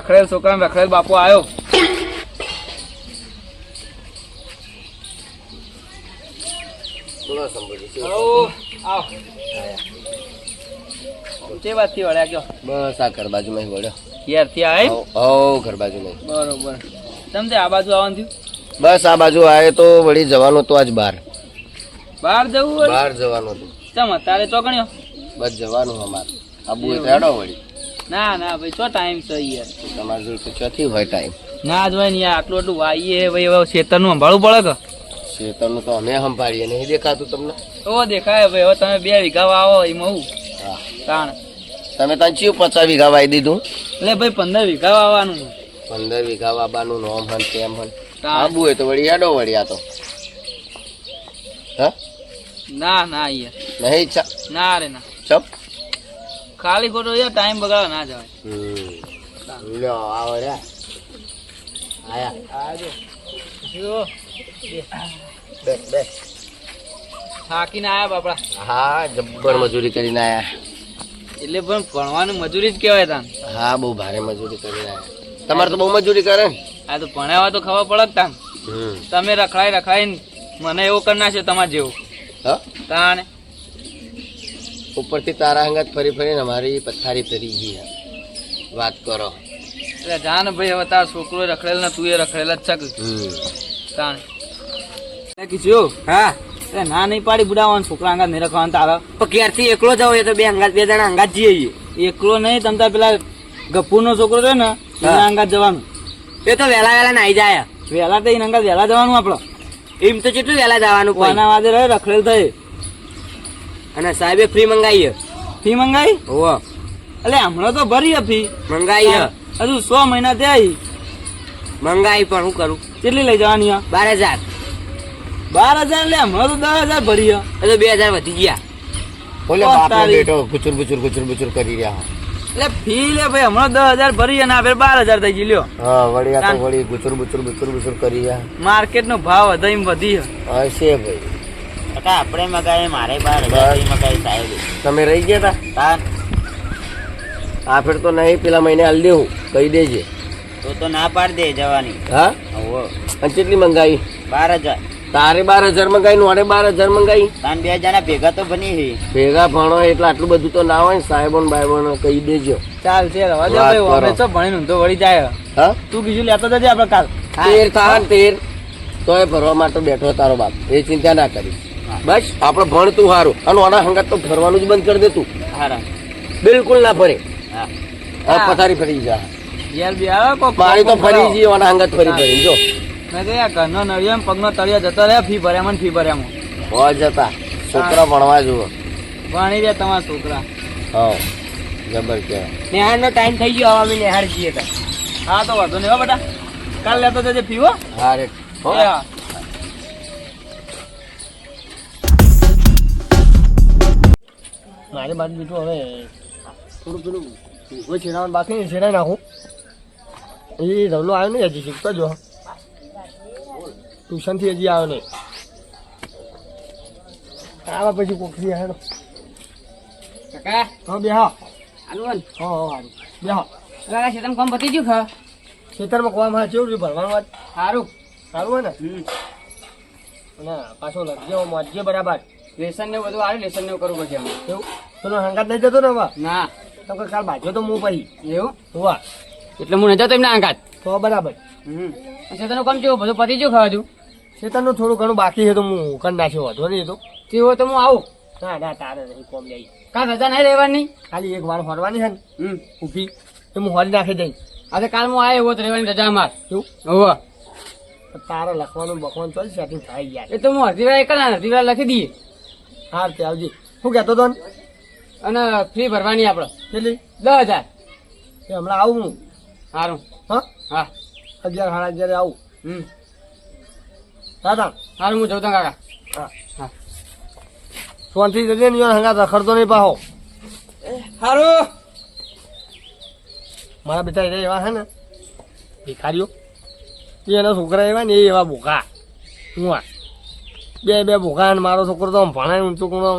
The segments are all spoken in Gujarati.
રખડેલ છોકરા રખડેલ બાપુ આવ્યો. જે વાત થી વળ્યા કયો? બસ આ ઘર બાજુ માં વળ્યો. ઘેર થી આવે? હો ઘર બાજુ માં. બરોબર. તમને આ બાજુ આવવાનું થયું? બસ આ બાજુ આવે તો વળી જવાનું તો આજ બહાર. બહાર જવું? બહાર જવાનું હતું. ચમ અત્યારે ચોકણ્યો? બસ જવાનું અમારે. આબુ તો હેડો વળી. ના ના ભાઈ શું ટાઈમ છે યાર? તમારે જોઈ તો ચોથી હોય ટાઈમ. ના જ હોય ને યાર, આટલું આટલું વાઈએ ભાઈ, હવે ખેતરનું સંભાળવું પડે કે? ખેતરનું તો અમે સંભાળીએ નહીં દેખાતું તમને? તો દેખાય ભાઈ, હવે તમે 2 વીઘા વાવો એમાં હું હા તાણ. તમે ત્યાં ચિયું 50 વીઘા વાઈ દીધું? એટલે ભાઈ 15 વીઘા વાવવાનું. 15 વીઘા વાબાનું નોમ હન તેમ હન. આબુ હોય તો વળી હેડો વળી આ તો. હા ના ના યાર નહીં ઈચ્છા? ના રે ના. ચપ ખાલી ખોટો યાર ટાઈમ બગાડવા ના જવાય. લ્યો આવો રે આયા. આજો જો બેસ બેસ. થાકીને આયા બાપડા. હા જબ્બર મજૂરી કરીને આયા. એટલે પણ ભણવાનું મજૂરી જ કહેવાય તાન. હા બહુ ભારે મજૂરી કરીને આયા. તમારે તો બહુ મજૂરી કરે ને? આ તો ભણાવવા તો ખબર પડે તાન. તમે રખડાઈને મને એવું કરી નાખ્યો તમારે જેવું. હા તાણે ઉપરથી તારા અંગત ફરી ફરીને અમારી પથારી ફરી ગઈ. વાત કરો એટલે જાન ભાઈ, હવે તાર છોકરો રખડેલ ને તું એ રખડેલ જ છે. તાણે કીધું હા ના નહીં પાડી બુડાવવાનું, છોકરા અંગાત નહીં રખવાનું તારે. ક્યારથી એકલો જાવ? એ તો બે જણા અંગાત જઈએ. એકલો નહીં, તમ તાર પેલા ગફુર નો છોકરો છે ને એના અંગાત જવાનું. એ તો વહેલા વહેલા નાઈ જાય. વહેલા તો એના અંગાત વહેલા જવાનું આપડે. એમ તો કેટલું વહેલા જવાનું? કોના વાદે રહે રખડેલ થઈ. અને સાહેબે ફ્રી મંગાવી. ફી મંગાવી? ઓહો એટલે હમણાં તો ભરી ફી મંગાવી. હજુ 100 મહિના થયા. મંગાવી પણ હું કરું? કેટલી લઈ જવાની? 12,000. 12,000 એટલે હમણાં તો 10,000 ભરી. એટલે 2,000 વધી ગયા. બોલે બાપનો બેટો ગુચુર ગુચુર કરી રહ્યા. એટલે ફી લે ભાઈ, હમણાં 10,000 ભરી અને આ 12,000 થઈ ગઈ. લ્યો હા વળી આ તો વળી ગુચુર ગુચુર કરી રહ્યા. માર્કેટ નો ભાવ વધી હશે ભાઈ. આપણે મગાવી, મારે 12,000 મગાવી સાહેબ. તમે રહી ગયા તા? આ ફેર તો નહીં, પેલા મહિને હાલ દેવું કહી દેજે. તો ના પાડી દે જવાની. હા અને કેટલી મંગાવી? 12,000. તારે 12,000 મંગાવી, નોડે 12,000 મંગાવી. તાન 2 જણા ભેગા તો બની ભેગા ભણો એટલે આટલું બધું તો ના હોય ને. સાહેબો ને બાયબો કહી દેજો. ચાલશે રવા દે ભાઈ, અમે તો ભણીને તો વળી જાય. હા તું બીજું લેતો જજે આપણે કાલ. 13 તોય ભરવા માટે બેઠો તારો બાપ, એ ચિંતા ના કરી. બસ આપણે ભણ તું સારું, અને ઓના હંગાત તો ફરવાનું જ બંધ કરી દે તું. હારા બિલકુલ ના ફરે. હા પથારી ફરી જા. યાર બી આવે કોક મારી તો ફરી જી ઓના હંગાત ફરી જો. મેં કહ્યા ઘરનો નળિયો પગનો તળિયો જતો રહ્યા. ફી ભર્યામાં ફી ભર્યામાં હો જતા છોકરા ભણવા જુઓ. ભણી રહ્યા તમારા છોકરા. હા જબર કહેવાય. નિહાળનો ટાઈમ થઈ ગયો, હવે અમે નિહાળ છીએ. હા તો વાંધો નહીં હો બેટા, કાલ લેતો જજે ફી. હો હા રે. મારે બાદ બીજું હવે થોડું પેલું કોઈ છેડાવાનું બાકી છેડાઈ નાખું. એ રવલો આવ્યો નહીં હજી, શીખતો જો ટ્યુશનથી હજી આવ્યો નહીં. આવા પછી કોકરી હેડો કાકા. હા બે હા હાલું હા સારું બે હા. ખેતરમાં કોમ પતી ગયું? ખા ખેતરમાં કોમ હા કેવું ભરવાનું વાત? સારું હોય ને. અને પાછો લખજો મોજે બરાબર. લેસન ને બધું આવે, લેસન ને કરવું પછી અમે. એવું તને હંગાત નહીં જતો ને? ના તો કાલ બાજુ તો હું પછી. એવું હોવા એટલે હું નહીં જતો એમને હંગાત તો બરાબર. શેતરનું કામ કેવું બધું પતી ગયું? ખાવા શેતરનું થોડું ઘણું બાકી છે તો હું કરી નાખ્યો. વધો નહીં તો તેવો તો હું આવું. ના તારે નહીં કોમ જાય. કાલ રજા નહીં રહેવાની, ખાલી એક વાર ફરવાની છે ને ઊભી એ હું હોરી નાખી દઈ. આજે કાલ હું આવ્યો એવો તો રહેવાની રજા અમાર. એવું હોવા તારે લખવાનું બખવાનું ચાલ સેટિંગ થાય યાર. એ તો હું અડધી વાર એક અડધી વાર લખી દઈએ. હા તે આવજે. શું કહેતો હતો? અને ફી ભરવાની આપણે કેટલી? 10,000. એ હમણાં આવું હું. સારું હા 11 સાડા 11 આવું. દાદા સારું હું જઉં કાકા. હા સોનથી જજે ને હંગા રખડતો નહીં પાહો. સારું. મારા બેટા એવા છે ને ભિખારીઓ, એના છોકરા એવા ને એવા ભૂખા. હું બે ભૂખા ને મારો છોકરો તો ભણાય ઊંચું કુણો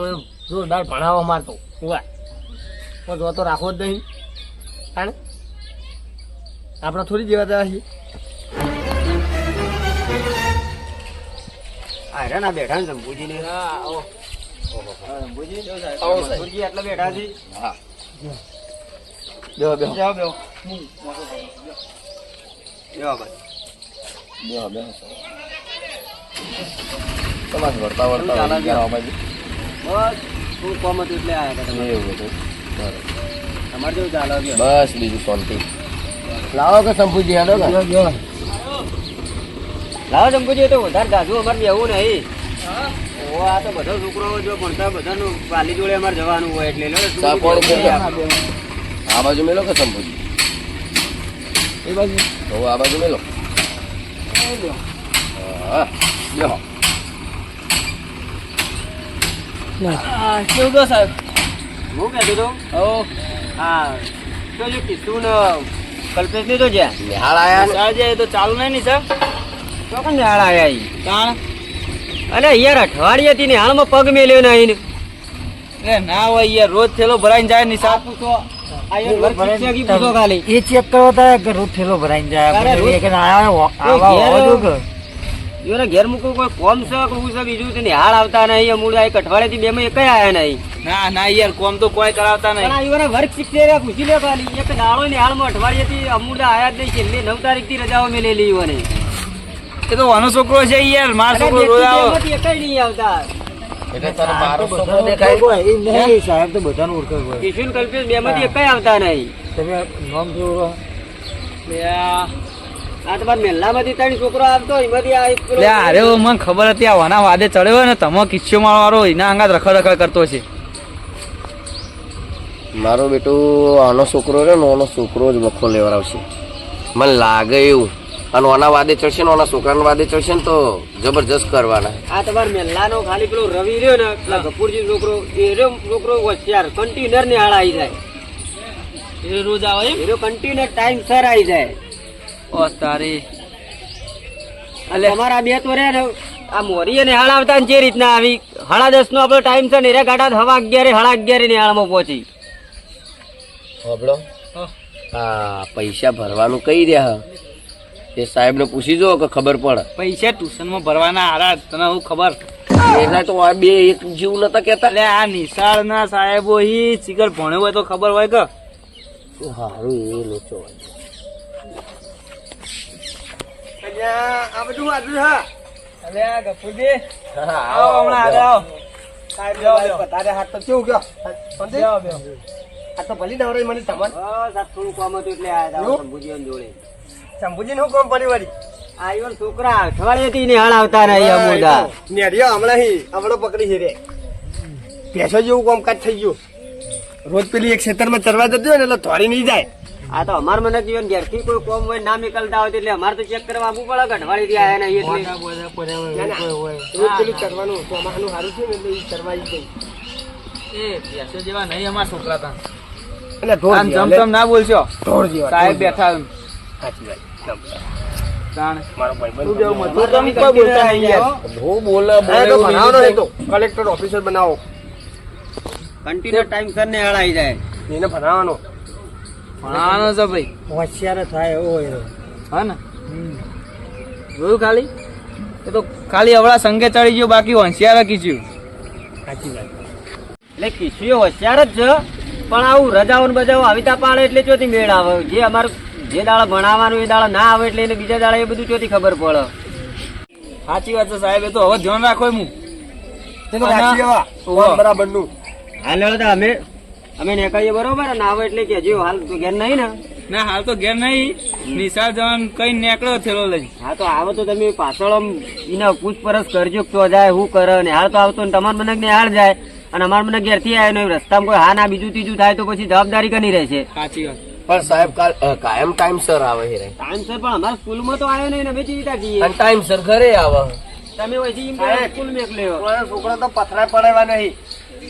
જોરદાર ભણાવવા મારતો. હું તો રાખવો જ નહીં. આપણે થોડી જેવા જવા છીએ અરે ના બેઠા ને શંભુજી ને શંભુજી એટલે બેઠા છે હા બેહો બેહો જાઓ બેહો બેહો ભાઈ બેહો બેહો તમારે વળતા વળતા બાજુ બસ શું કોમ હતું એટલે આવ્યા હતા એવું બધું બરાબર તમારે જેવું ચાલો બસ બીજું શાંતિ લાવો કે શંભુજી હેડો ને લાવો શંભુજી તો વધારે જાજુ અમારે બેવું નહીં ઓ આ તો બધા છોકરાઓ જો ભણતા બધાનું વાલી જોડે અમારે જવાનું હોય એટલે ચા પાણી કરી લો. આ બાજુ મેલો કે શંભુજી એ બાજુ તો આ બાજુ મેલો હા બેહો કેવું તો સાહેબ હું કહેતો હતો હા તો જો કીધું ને કલ્પેશ ને તો જ્યાં નિહાળ આયા ને સર જાય તો ચાલુ નહીં ને સર તો કેમ નિહાળ આવ્યા ઈ તાણ અરે યાર અઠવાડિયે થી નિહાળમાં પગ મેલ્યો નહીં ને ના હોય યાર રોજ થેલો ભરાઈને જાય ને સાફ પૂછો ખાલી એ ચેક કરો તારે કે રોજ થેલો ભરાઈને જાય અરે આપણે રોજ- કે આવા ઈવોને ઘેર મૂકવું કોઈ કોમ છે કે હું છે બીજું તે નિહાળ આવતા નહીં મૂળ એક અઠવાડિયે થી બે માં એકય આયા નહીં ના ના યાર કોમ તો કોઈ કરાવતા પણ આ ઈવોને વર્ક શીખે પૂછી લે ખાલી એક દાડો નિહાળમાં અઠવાડિયે થી અમૂળ આયા જ નહીં છેલ્લી 9 તારીખ થી રજાઓ મેલેલી ઈવોને એ તો વાનો છોકરો છે યાર માર છોકરો રોજ આવો એમાંથી એકય નહીં આવતા એટલે તારો મારો છોકરો દેખાય એ નહીં સાહેબ તો બધાનું ઓળખે હોય કિશન કલ્પેશ બે માંથી એકય આવતા નહીં તમે નામ જોવો આ તો બાદ મેલ્લામાંથી 3 છોકરો આવતો એમાંથી આ એક પેલો- અરે મને ખબર હતી આ વાના વાદે ચડ્યો ને તમે કિસ્સો મારવાળો એના અંગાત રખડ રખડ કરતો છે મારો બેટો આનો છોકરો રે ને આનો છોકરો જ વખો લેવડાવશે મને લાગે એવું અને આના વાદે ચડશે ને આના છોકરાના વાદે ચડશે ને તો જબરજસ્ત કરવાના આ તમારા મેલ્લાનો ખાલી પેલો રવિ રહ્યો ને પેલા ગફુરજી છોકરો એ રહ્યો છોકરો હોશિયાર કન્ટેનર ને હાલ આવી જાય એ રોજ આવે એ રહ્યો કન્ટેનર ટાઈમ સર આવી જાય ઓ તારી એટલે અમારા બે તો રે ને આ મોરી ને હાલ આવતા ને જે રીતના આવી 10:30 નો આપણો ટાઈમ છે ને રે ગાડા 11:30 11:30 ની હાલમાં પહોંચી હોબળો હા પૈસા ભરવાનું કઈ રહ્યા એ સાહેબ ને પૂછી જો કે ખબર પડે પૈસા ટ્યુશનમાં ભરવાના હારા તને હું ખબર એના તો આ બે એક જીવ નતા કેતા એટલે આ નિશાળ ના સાહેબો ઈ ચીકર ભણ્યો હોય તો ખબર હોય કે હારું એ લોચો આ બધું વાંચું હા અલે આ ગફુરજી આવો હમણાં આગળ આવો તારે હાથ તો કેવું ગયો બેહો. આ તો ભલી દવરાઈ મને તમને બસ આ થોડું કામ હતું એટલે આયા હતા શંભુજીઓને જોડે શંભુજીને હું કામ પડી વળી આ ઈવન છોકરા અઠવાડિયેથી નિહાળ આવતા નહીં અમુદા નેડિયો હમણાં પકડી છે રે પેસો જેવું કામકાજ થઈ ગયું રોજ પેલી એક ખેતરમાં ચરવા જતી હોય ને એટલે ધોરી નહીં જાય આ તો અમાર મને જીવન ઘેરથી કોઈ કોમ હોય ના નીકળતા હોય એટલે અમારે તો ચેક કરવા આવવું પડે કે અઠવાડિયેથી આયા નહીં એટલે રોજ પેલું ચરવાનું ચોમાસાનું સારું છે ને એટલે ઈ ચરવા ઈ જાય એ પેસો જેવા નહીં અમારા છોકરા તા એટલે આમ જમ ના બોલશો ઢોર જેવા સાહેબ બેઠા એમ. સાચી વાત તાણ. મારો ભાઈ તું જેવું મજૂર તમે કોઈ બોલતા નહીં યાર. હું બોલે બનાવવાનો હતો કલેક્ટર ઓફિસર બનાવો કન્ટિન્યુ ટાઈમ સર ને હળાઈ જાય એને ભણાવવાનો ભણાવવાનો છે ભાઈ હોશિયાર થાય એવો હોય હા ને જોયું ખાલી એ તો ખાલી હવડા સંગે ચડી ગયો બાકી હોશિયાર કીધું સાચી વાત એટલે કિસ્સીઓ હોશિયાર જ છે પણ આવું રજાઓ ને બજાઓ આવીતા પાડે એટલે ચોથી મેળ આવે જે અમારું જે દાડા ભણાવવાનું એ દાડા ના આવે એટલે એને બીજા દાડા એ બધું ચોથી ખબર પડે સાચી વાત છે સાહેબ એ તો હવે ધ્યાન રાખો એમ બરાબર નું હાલ અમે નીકળીએ બરોબર ને આવે એટલે કે હજી હાલ તો ઘેર નહીં ને ના હાલ તો ઘેર નહીં નિશાળ જવાન કઈ નીકળ્યો થેલો લઈ હા તો આવો તો તમે પાછળ આમ એના પૂછપરછ કરજો કે તો જાય શું કરે ને હાલ તો આવતો ને તમારા મને નિહાળ જાય અને અમારા મને ઘેરથી આવે ને રસ્તામાં કોઈ હા ના બીજું ત્રીજું થાય તો પછી જવાબદારી કની રહેશે સાચી વાત પણ સાહેબ કાયમ ટાઈમસર આવે છે ટાઈમસર પણ અમારા સ્કૂલમાં તો આવ્યો નહીં ને અમે ચીતા જઈએ અને ટાઈમસર ઘરે આવે તમે વહીથી સ્કૂલ મેકલ્યો છોકરા તો પથરા પડેવા નહીં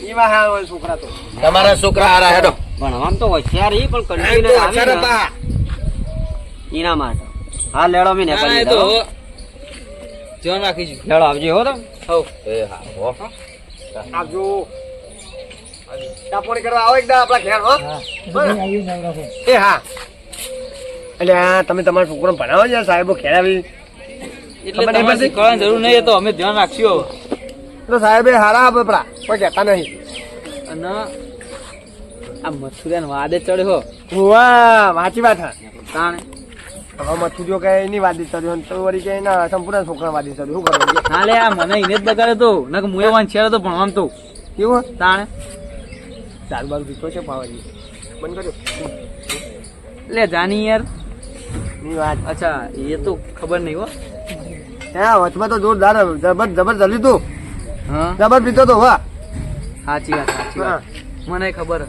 એમાં હા હોય છોકરા તો તમારા છોકરા હારા હેડો ભણવામાં તો હોશિયાર ઈ પણ કન્ટિન્યુ આવે ને એના માટે હા લેડો મેં ના, ના, એ નીકળી તો જાઓ. હવે ધ્યાન રાખીશું લેડો આવજો હો તો હવ એ હા હો આવજો ટાપોણી કરવા આવો એકદમ આપણા ઘેર હો એ હા એટલે આ તમે તમારા છોકરો ભણાવો છે સાહેબો ખેલાવી એટલે તમને તમારે શીખવાડવાની જરૂર નહીં, એ તો અમે ધ્યાન રાખશું હવે. તો સાહેબે હારા બપરા કોઈ કહેતા નહીં. અને આ મથુરિયાનો વાદે ચડ્યો વાહ વાંચી વાત હા. તાણે હવે મથુરીઓ કઈ એની વાદી ચડ્યો તો વળી કઈ ના સંપૂર્ણ છોકરા વાદી ચડ્યો શું કરવું ના લે આ મને એને જ બગાડે તો નક મુએ વાંચેલો તો ભણવાનું તો કેવું તાણે ચાલ બાર પીતો છે પાવાજી બંધ કર્યો લે જાની યાર. ની વાત અચ્છા એ તો ખબર નહીં હો. હા વચમાં તો જોરદાર જબર જલ્દી તું હા જબર પીતો તો વાહ સાચી વાત સાચી વાત મને ખબર.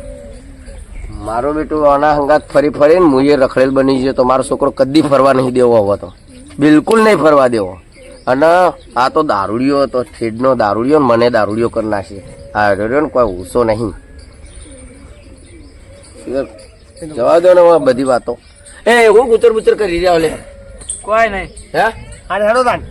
મારો બેટું આના હંગાત ફરી ફરીને મુએ રખડેલ બની ગયો તો મારો છોકરો કદી ફરવા નહીં દેવો હવે તો, બિલકુલ નહીં ફરવા દેવો. અને આ તો દારૂડિયો હતો, ઠેડનો દારૂડિયો, મને દારૂડિયો કરી નાખે. આ રહ્યો ને કોઈ ઊંસો નહીં. જવા દો ને બધી વાતો. એ હું ગુચર બુચર કરી રહ્યા લે કોઈ નહીં. હે અરે હેડો તાન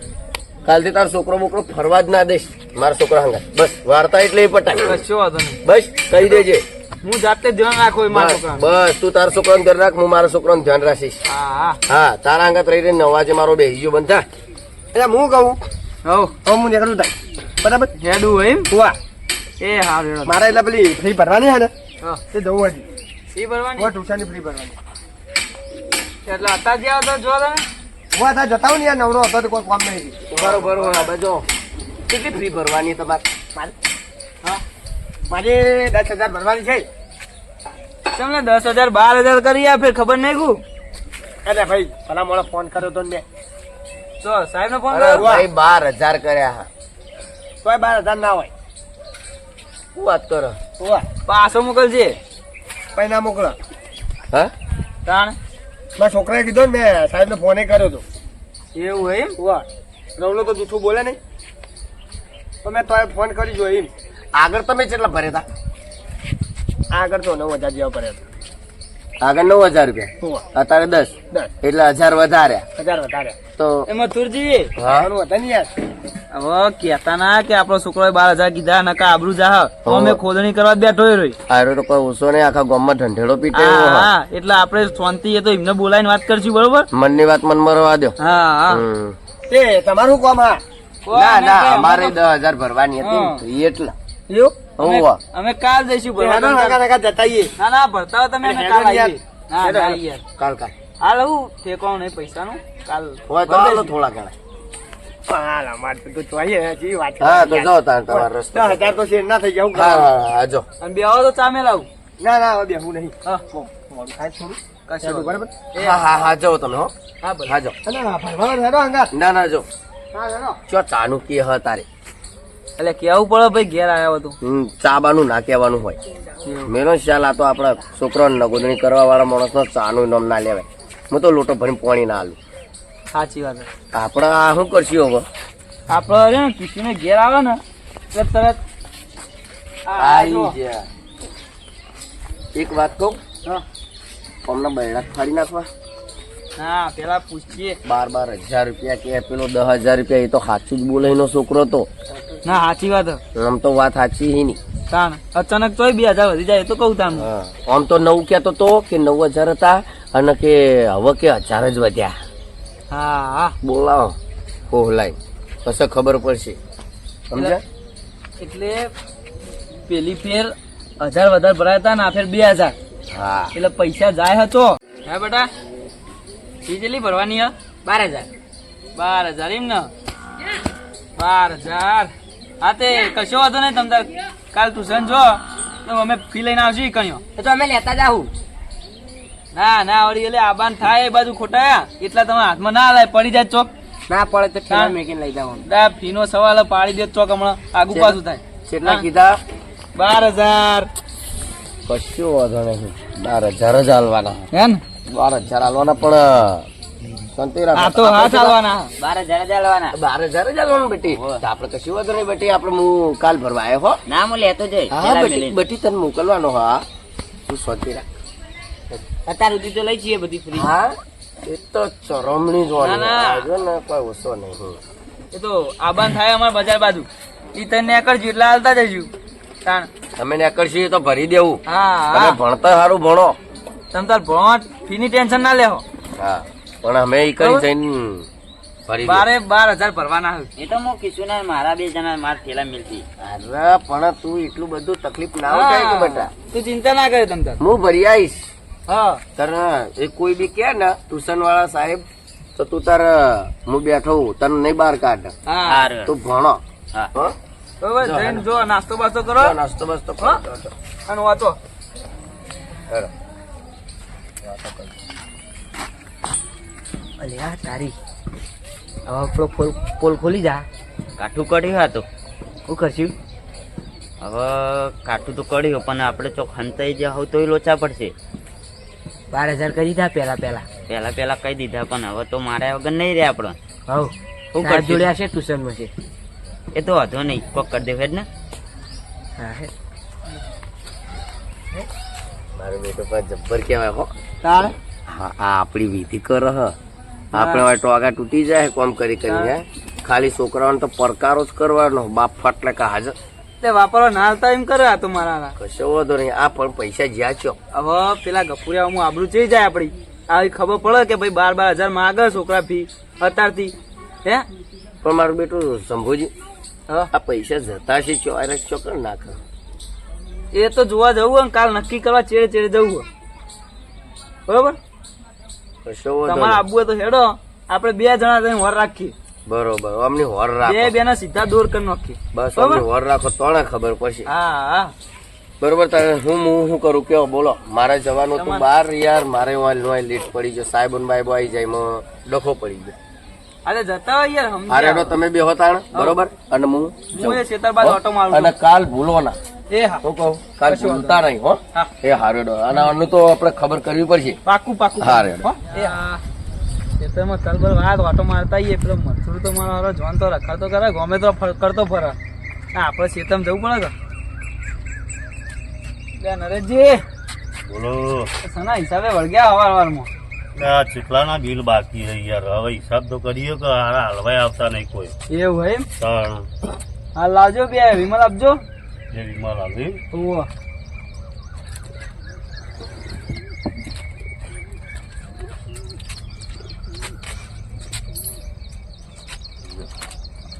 કાલથી તારો છોકરો બોકરો ફરવા જ ના દઈશ મારા છોકરા હંગાત. બસ વાર્તા એટલે એ પટાય. કશો વાંધો નહીં. બસ કહી દેજે. હું જાતે જ ધ્યાન રાખો એ મારા છોકરાનું. બસ તું તારા છોકરાનું ધ્યાન રાખ, હું મારા છોકરાનું ધ્યાન રાખીશ. હા હા હા તારા અંગત રહી રહીને અવાજે મારો બેહીજો બંધ થા. એટલે હું કહું હવ તો હું નીકળું થાય બરાબર હેડું હોય એમ. વાહ એ હા રેડો. મારા એટલે પેલી ફ્રી ભરવાની હે ને હા તે જવું હતી સી ભરવાની ટ્યુશનની ફ્રી ભરવાની. એટલે અત્યારે જે આવતો જો તમે હું આ જતા હું ને યાર નવરો હતો તો કોઈ કામ નહીં. બરોબર હા બજો કેટલી ફી ભરવાની તમારે? હા મારે 10,000 ભરવાની છે. તમને 10,000 12,000 કરી આપે ખબર નહીં કુ. એટલે ભાઈ ભલા મોડો ફોન કર્યો તો ને તો સાહેબ નો ફોન અરે ભાઈ 12,000 કર્યા. હા તોય 12,000 ના હોય. શું વાત કરો? વાહ પાછો મોકલજે. પૈના મોકલો. હા તાણ મારા છોકરાએ કીધો ને મેં સાહેબને ફોને કર્યો હતો. એવું હોય એમ. વાહ રવલો તો જૂઠું બોલે નહીં તો મેં તોય ફોન કરી જો એમ. આગળ તમે કેટલા ભર્યા હતા? આગળ તો 9,000 જેવા ભર્યા હતા. આગળ 9,000 રૂપિયા, વાહ અત્યારે 10 એટલે 1,000 વધાર્યા 1,000 વધારે તો એમાં તુરજી હા ઘણું હતા ને યાર. હવે કેતા ના કે આપણો છોકરો 12,000 કીધા નકા આબરૂ જા તો અમે ખોદણી કરવા જ બેઠો રહ્યો. આરો તો કોઈ ઓછો નહીં, આખા ગામમાં ઢંઢેડો પીટે એવો હા. હા એટલે આપણે શાંતિ એ તો એમને બોલાવીને વાત કરશું બરોબર. મનની વાત મનમાં રવા દો. હા હા હમ. તે તમારું કામ હા ના ના અમારે 10,000 ભરવાની હતી એટલે એવું હોવા. અમે કાલ જઈશું ભરવા. નકા જતાઈએ. ના ના ભરતા હોય તમે અમે કાલ આવીએ. ના ના યાર કાલ કાલ હાલ હું ઠેકાણું નહીં પૈસાનું કાલ હોય તો હાલો થોડા ઘણા. હાલ અમારે તો જોઈએ હજી વાત હા તો જાઓ તાર તમારો રસ્તો. 10,000 તો શેર ના થઈ ગયા. હું હા કરવાનું? હા હા જો અને બે આવો તો ચામે લાવું. ના ના હવે બેહું નહીં. હા મોડું થાય થોડું. કશું બરાબર હા હા હા જાઓ તમે હો. હા ભલે. હા જાઓ. ના ભરવાનો હેડો હંગાત. ના ના જો હા હેડો. ચો ચાનું કે હ તારે એટલે કેવું પડે ભાઈ ઘેર આવ્યો હતું. ચાબાનું ના કહેવાનું હોય. મેનો ખ્યાલ આ તો આપણા છોકરાને નગોદણી કરવા વાળા માણસનો ચાનું નામ ના લેવાય. હું તો લોટો ભરીને પાણી ના આલું. સાચી વાત છે. આપણે આ શું કરશું હવે? આપડે રે ને કિશોરને ઘેર આવે ને એટલે તરત આઈ જા. એક વાત કહું, હા. અમને બૈડા ફાડી નાખવા હા પેલા પૂછીએ. 12,000 રૂપિયા કે પેલો 10,000 રૂપિયા, એ તો સાચું જ બોલે એનો છોકરો તો. ના સાચી વાત છે. આમ તો વાત સાચી હી નહીં. તાણ અચાનક તોય 2,000 વધી જાય એ તો કહું તાણ. હા આમ તો 9 કહેતો તો કે 9,000 હતા અને કે હવે કે 1,000 જ વધ્યા. હા હા બોલાવો કોહલાઈ પછી ખબર પડશે. સમજ્યા? એટલે પેલી ફેર 1,000 વધારે ભરાયા હતા ને આ ફેર 2,000 હા એટલે પૈસા જાય હતો. હે બેટા ફી કેટલી ભરવાની હે? 12,000. 12,000 એમ ને 12,000. હા તે કશો વાંધો નહીં. તમ તાર કાલ ટ્યુશન જો તો અમે ફી લઈને આવશું ઈ કણ્યો. એ તો અમે લેતા જાઉં. ના ના વળી એટલે આબાન થાય એ બાજુ ખોટાયા એટલા તમે હાથમાં ના લાય પડી જાય ચોક. ના પડે તો ઠેલા મેકીને લઈ જવાનું. દા ફીનો સવાલ હે, પાડી દે ચોક હમણાં આગુ પાછું થાય. કેટલા કીધા? 12,000. કશું વાંધો નહીં. 12,000 જ હાલવાના. હે ને 12,000 હાલવાના પણ શાંતિ રાખો. આ તો હા ચાલવાના. 12,000 જ આલવાના. 12,000 જ હાલવાનું બેટી. તો આપણે કશું વાંધો નહીં બેટી. આપણે હું કાલ ભરવા આવ્યો હો. ના હું લેતો જઈ. હા બેટી બેટી તને મોકલવાનો. હા તું શાંતિ રાખ. અત્યાર સુધી તો લઈ જઈએ બધી ફ્રી. હા એ તો ચરમણી જ ના, ના. વાળી ને કોઈ ઓછો નહીં. એ તો આબાન થાય અમાર બજાર બાજુ ઈ તને કરજો એટલે હાલતા જઈશું. તાણ તમે ને કરશી તો ભરી દેવું. હા તમે હા ભણતર સારું ભણો. તમ તાર ભણવા ફીની ટેન્શન ના લેવો. હા પણ અમે ઈ કરી જઈને ભરી દે. 12,000 ભરવાના હોય. એ તો હું કીધું ને મારા 2 જણા માર થેલા મિલતી. અરે પણ તું એટલું બધું તકલીફ ના ઉઠાય કે બેટા. તું ચિંતા ના કરે તમ તાર. હું ભરી આવીશ. હા તને એ કોઈ બી કે ને ટ્યુશન વાળા સાહેબ તો તું તાર હું બેઠો હું તને નહીં બહાર કાઢ. હા તું ભણો. હા. હો? બરોબર જઈને જો નાસ્તો બાસ્તો કરો જો નાસ્તો બસ્તો કરો. અને વાંચો. હેરો. અલ્યા તારી હવે આપણો પોલ ખોલી જા. કાઠું કર્યું હતું શું કરશું હવે? કાઠું તો કર્યું પણ આપણે ચોક હંતાઈ ગયા હોય તો લોચા પડશે. 12,000 કરી દીધા પહેલા કહી દીધા પણ હવે તો મારા વગર નહીં રહે આપણો. શું કર જોડ્યા છે ટ્યુશનમાં છે એ તો વાંધો નહીં કોક કરી દેવે જ ને. મારો બેટો પણ જબ્બર કહેવાય હો. તારે હા આ આપણી વિધિ કર હ. આપણે હવે ટોગા તૂટી જાય કોમ કરી કરીને. ખાલી છોકરાઓને તો પરકારો જ કરવાનો. બાપ ફાટલે કા હાજર. તે વાપરવા ના આવતા એમ કરે આ તો મારા. કશો વાંધો નહીં. આ પણ પૈસા જ્યાં છો હવે પેલા ગફુરિયામાં આબરૂ જઈ જાય આપડી. આવી ખબર પડે કે ભાઈ 12,000 માગે છોકરા ફી અત્યારથી. હે પણ મારું બેટું શંભુજી હા આ પૈસા જતા છે ચોકર નાખ. એ તો જોવા જવું હોય ને કાલ નક્કી કરવા ચેડે જવું હોય. બરોબર કશો વાંધો તમારે નહીં. આબુ હોય તો હેડો આપણે 2 જણા થઈને વર રાખીએ. બરોબર અમની હોર રાખો. બે ના સીધા દોર કરી નાખીએ. બસ બરોબર? અમની હોર રાખો તોણે ખબર પછી. હા બરોબર તારે હું કરું કેવો બોલો. મારે જવાનું તો બહાર યાર. મારે વાય લેટ પડી ગયો. સાહેબ ને બાઈબો આવી જાય માં ડખો પડી ગયો. અરે જતા હોય યાર સમજ્યા. હારેડો તમે બે હોતા બરોબર. અને હું હું એ ખેતર બાજુ ઓટો મારું અને કાલ ભૂલો ના. એ હા હું કહું કાલ ભૂલતા નહીં હો. હા. એ હારેડો અને આનું તો આપણે ખબર કરવી પડશે. પાકું હા, રેડો. હો? એ હા ખેતરમાં તલબલ વાત વાટો મારતા આવીએ. પેલો મથુર તો મારો હારો જોન તો રખાતો કરે ગમે તો કરતો ફરે. આપણે ખેતરમાં જવું પડે કે લે નરેશજી બોલો સના હિસાબે વળગ્યા હવારમાં. આ ચેટલાના બિલ બાકી છે યાર. હવે હિસાબ તો કરીએ કે હારા હલવાય આવતા નહીં કોઈ. એવું હોય એમ? તાણ હા લાવજો 2 વિમલ આપજો. જે વીમા લાવી ઓહો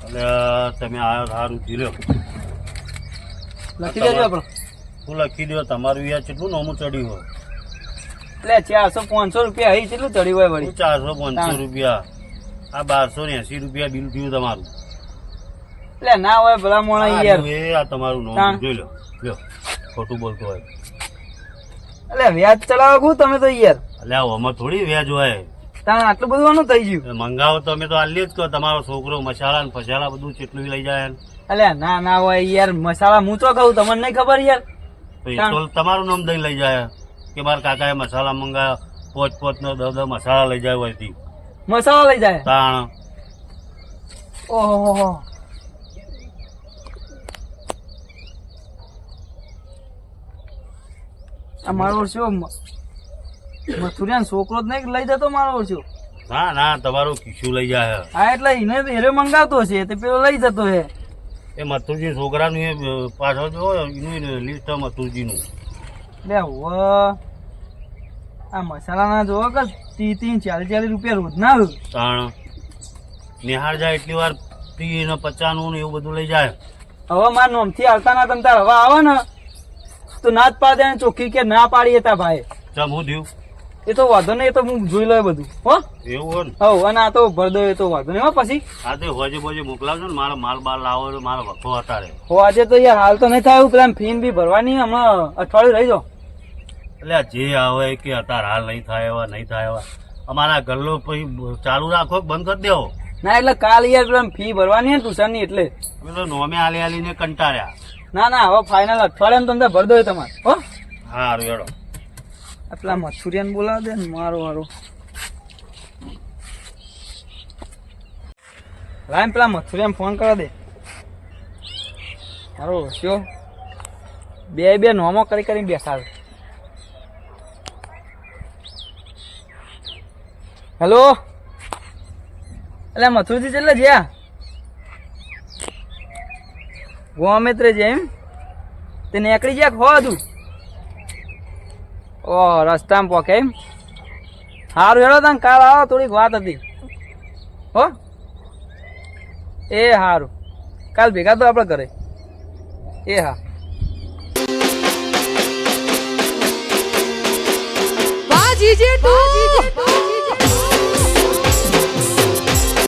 એટલે તમે આ સારું જીલ્યો લખી દેજો આપણો. હું લખી દો તમારું યાર કેટલું નોમું ચડ્યું હોય. એટલે 400-500 રૂપિયા અહીં કેટલું ચડ્યું હોય વળી. 400-500 રૂપિયા. આ 1280 રૂપિયા બિલ થયું તમારું. એટલે ના હોય ભલા મોણા યાર. આ તમારું નોમ તાણ. જોઈ લો લ્યો ખોટું બોલતો હોય. એટલે વ્યાજ ચલાવો કું તમે તો યાર. એટલે આમાં થોડી વ્યાજ હોય. તાણ આટલું બધું આનું થઈ ગયું. મંગાવો તો અમે તો આલીએ જ કહો. તમારો છોકરો મસાલા ને ફસાલા બધું કેટલું લઈ જાય. એટલે ના હોય યાર મસાલા હું તો ખાઉં તમને નહીં ખબર યાર. તો એ તો તમારું નામ દઈ લઈ જાય કે મારા કાકાએ મસાલા મંગાયા 5-5 ને 10 મસાલા લઈ જાય હોયથી. મસાલા લઈ જાય. તાણ ઓહો આ મારો ઓળખ્યો મથુરિયાનો છોકરો જ નહીં લઈ જતો મારો ઓળખ્યો. ના તમારું ખીચું લઈ જાય. હા એટલે એને એરે મંગાવતો છે તે પેલો લઈ જતો છે. એ મથુરજી છોકરાનું એ પાછળ જો એનું લિસ્ટ મથુરજીનું. લે હવે આ મસાલાના જોવો કે 30-40 રૂપિયા રોજ ના આવે. તાણ નિહાળ જાય એટલી વાર 30 ને 50 નું ને એવું બધું લઈ જાય. હવે મારા નોમથી આવતા ના તમ તાર હવે આવે ને તો ના જ પાડે ને ચોખ્ખી કે ના પાડીએ તા ભાઈ. ચમ હું થયું એ તો વાંધો નહીં. એ તો હું જોઈ લઉં બધું હો. એવું હોય ને. હવ અને આ તો ભર દો એ તો વાંધો નહીં હો. પછી આ તો હોજે બોજે મોકલાવજો ને. મારો માલ બાલ લાવો એટલે મારો વખો હતા રે. હો આજે તો યાર હાલ તો નહીં થાય એવું. પેલા ફીન બી ભરવાની હમણાં અઠવાડિયું રહી જાઓ. એટલે આ જે આવે કે અત્યારે હાલ નહીં થાય એવા નહીં થાય એવા. અમારા ગલ્લો પછી ચાલુ રાખો કે બંધ કરી દેવો. ના એટલે કાલ યાર પેલા ફી ભરવાની હે ટ્યુશન ની એટલે. અમે તો નોમે આલીને કંટાળ્યા. ના હવે ફાઇનલ અઠવાડિયામાં તમને ભર દો તમારે હો. હારું હેડો. પેલા મથુરિયાને બોલાવ દે ને મારો લાઈન પેલા મથુરિયાને ફોન કરવા દે. મારો ઓછો બે નોમો કરીને બેસાડ. હેલો એટલે મથુરજી એટલે જ્યાં ગોમેત્રે છે એમ તે નીકળી જાય ખો હતું. ઓ રસ્તામાં પોકે એમ સારું હેડો તને કાલ આવો, થોડીક વાત હતી હો. એ સારું, કાલ ભેગા તો આપણે ઘરે. એ હા. બાજી જેટુ